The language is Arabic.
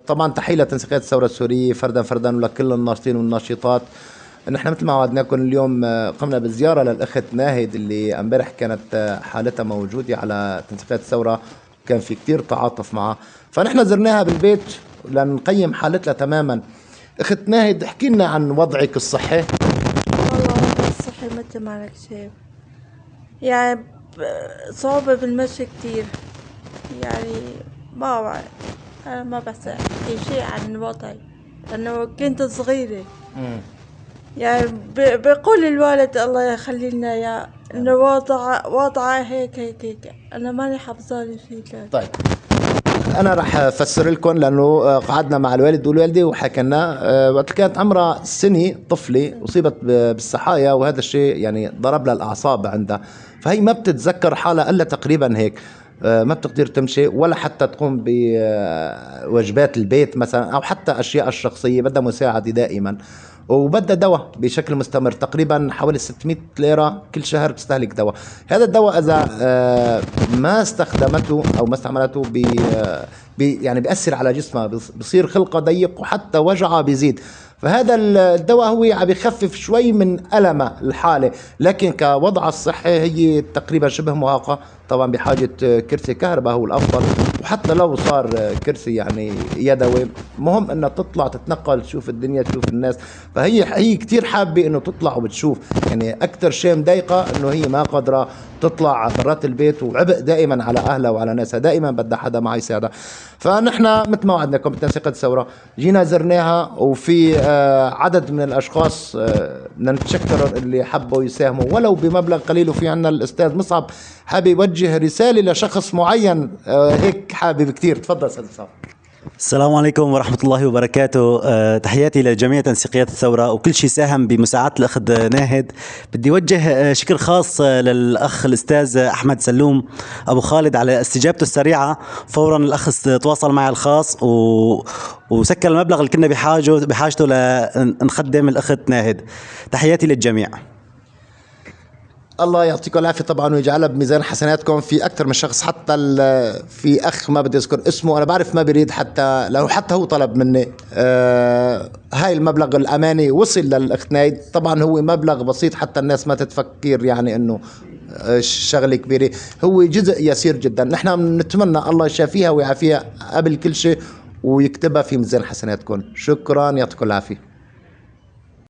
طبعا تحية لتنسيقيات الثورة السورية فردا فردا ولكل الناشطين والناشطات. نحن مثل ما وعدناكم اليوم قمنا بزيارة للأخت ناهد اللي امبارح كانت حالتها موجودة على تنسيقيات الثورة، كان في كتير تعاطف معها، فنحن زرناها بالبيت لنقيم حالتها تماما. أخت ناهد احكي لنا عن وضعك الصحي. والله وضعي الصحي مثل ما انك شايف، يعني صعوبة بالمشي كتير، يعني ما بعرف. أنا ما بس أحكي شيء عن وضعي لأنه كنت صغيرة. يعني بقول الوالد الله يخلي لنا يا إنه وضعه هيك هيك هيك، أنا ماني حافظاني فيه كان. طيب انا راح افسر لكم لانه قعدنا مع الوالد والوالده وحكينا وقت كانت عمرها سنه طفله اصيبت بالسحايا، وهذا الشيء يعني ضرب لها الاعصاب عندها، فهي ما بتتذكر حالها الا تقريبا هيك. ما بتقدر تمشي ولا حتى تقوم بواجبات البيت مثلا او حتى اشياء الشخصيه، بدها مساعده دائما، وبدها دواء بشكل مستمر، تقريبا حوالي 600 ليرة كل شهر بتستهلك دواء. هذا الدواء إذا ما استخدمته أو ما استعملته يعني بيأثر على جسمها، بصير خلقه ضيق وحتى وجعها بيزيد. فهذا الدواء هو عم يخفف شوي من ألمها الحالة، لكن كوضعها الصحي هي تقريبا شبه معاقة، طبعا بحاجة كرسي كهرباء هو الأفضل، وحتى لو صار كرسي يعني يدوي مهم انها تطلع تتنقل تشوف الدنيا تشوف الناس. فهي كتير حابة انه تطلع وبتشوف، يعني اكتر شيء مضايقة انه هي ما قادرة تطلع برات البيت، وعبء دائما على اهلها وعلى ناسها، دائما بدها حدا معي يساعدها. فنحن مثل ما وعدناكم بتنسيق الثورة جينا زرناها، وفي عدد من الاشخاص بدنا نتشكر اللي حبوا يساهموا ولو بمبلغ قليل. وفي عنا الاستاذ مصعب حابب يوجه رسالة لشخص معين هيك حابب كتير. تفضل استاذ مصعب. السلام عليكم ورحمة الله وبركاته. تحياتي لجميع تنسيقيات الثورة وكل شيء ساهم بمساعدة الأخت ناهد. بدي وجه شكر خاص للأخ الأستاذ أحمد سلوم أبو خالد على استجابته السريعة. فورا الأخ تواصل معي الخاص وسكر المبلغ اللي كنا بحاجته لنخدم الأخت ناهد. تحياتي للجميع. الله يعطيكم العافيه طبعا ويجعلها بميزان حسناتكم. في اكثر من شخص، حتى في اخ ما بدي اذكر اسمه، انا بعرف ما بريد حتى لو حتى هو طلب مني هاي المبلغ الاماني وصل للاخت نايد. طبعا هو مبلغ بسيط حتى الناس ما تتفكر يعني انه شغله كبيره، هو جزء يسير جدا. نحن نتمنى الله يشافيها ويعافيها قبل كل شيء ويكتبها في ميزان حسناتكم. شكرا، يعطيكم العافيه.